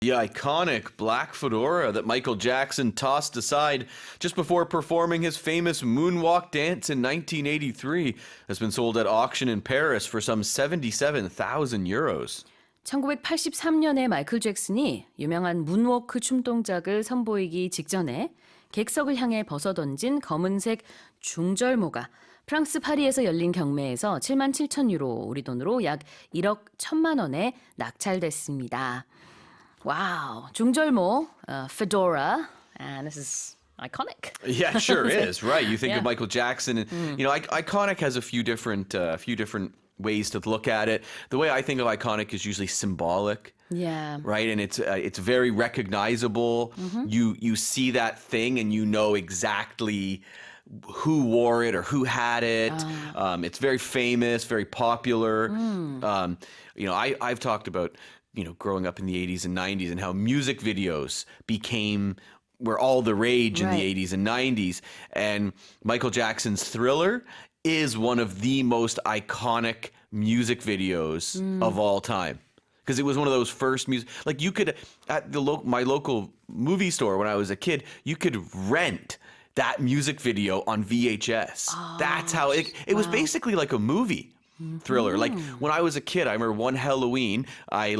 The iconic black fedora that Michael Jackson tossed aside just before performing his famous moonwalk dance in 1983 has been sold at auction in Paris for some 77,000 euros. 1983년에 마이클 잭슨이 유명한 문워크 춤동작을 선보이기 직전에 객석을 향해 벗어던진 검은색 중절모가 프랑스 파리에서 열린 경매에서 7만 7천 유로, 우리 돈으로 약 1억 1천만 원에 낙찰됐습니다. Wow, 중절모, fedora, and this is iconic. Yeah, sure is, right? You think of Michael Jackson, and you know, iconic has a few different ways to look at it. The way I think of iconic is usually symbolic. Yeah. Right, and it's very recognizable. You see that thing and you know exactly who wore it or who had it. It's very famous, very popular. You know, I've talked about, you know, growing up in the 80s and 90s and how music videos were all the rage in the 80s and 90s. And Michael Jackson's Thriller is one of the most iconic music videos of all time. Because it was one of those first music, like you could, at my local movie store when I was a kid, you could rent that music video on VHS. That's how it was basically like a movie. Thriller. Like when I was a kid, I remember one Halloween, I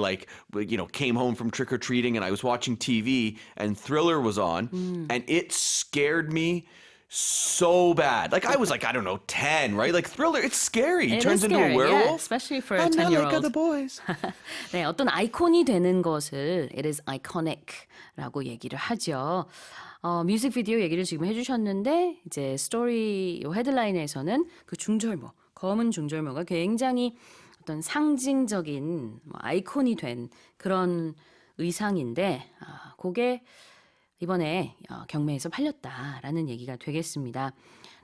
came home from trick-or-treating and I was watching TV and Thriller was on and it scared me so bad. Like I was like, I don't know, 10, right? Like Thriller, it's scary. He turns into a werewolf. Yeah, especially for a I'm 10-year-old. not like other boys. 네, 어떤 아이콘이 되는 것을 it is iconic라고 얘기를 하죠. 뮤직비디오 얘기를 지금 해주셨는데 이제 스토리 헤드라인에서는 그 중절모, 검은 중절모가 굉장히 어떤 상징적인 아이콘이 된 그런 의상인데 그게 이번에 경매에서 팔렸다라는 얘기가 되겠습니다.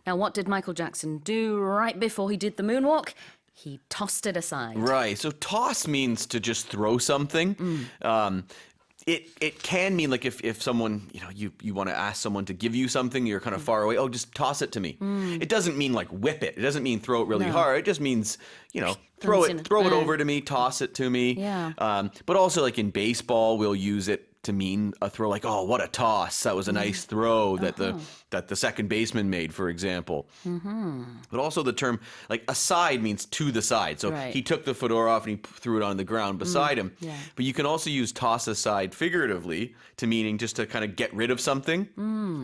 Now, what did Michael Jackson do right before he did the moonwalk? He tossed it aside. Right. So toss means to just throw something. It can mean like if someone, you want to ask someone to give you something, you're kind of far away, oh, just toss it to me. It doesn't mean like whip it. It doesn't mean throw it really hard. It just means, throw it over to me, toss it to me. Yeah. But also like in baseball, we'll use it to mean a throw, like, oh, what a toss. That was a nice throw that the second baseman made, for example. But also the term, like, aside means to the side. So he took the fedora off and he threw it on the ground beside him. Yeah. But you can also use toss aside figuratively to meaning just to kind of get rid of something.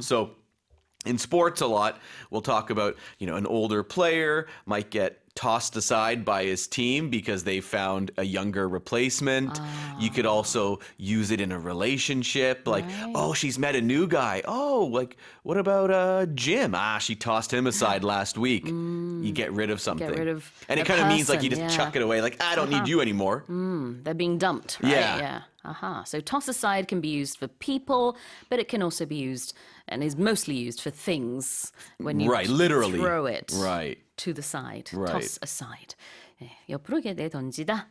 So in sports a lot, we'll talk about, an older player might get tossed aside by his team because they found a younger replacement. You could also use it in a relationship, like, oh, she's met a new guy. Oh, like, what about Jim? She tossed him aside last week. You get rid of something. Get rid of and it kind of means like you just chuck it away, like, I don't need you anymore. They're being dumped, right? Yeah. So toss aside can be used for people, but it can also be used and is mostly used for things when you literally throw it to the side, right. toss aside. 네, 옆으로 이렇게 내던지다.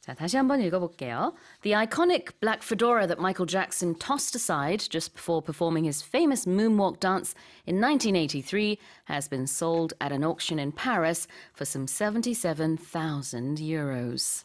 자, 다시 한번 읽어볼게요. The iconic black fedora that Michael Jackson tossed aside just before performing his famous moonwalk dance in 1983 has been sold at an auction in Paris for some 77,000 euros.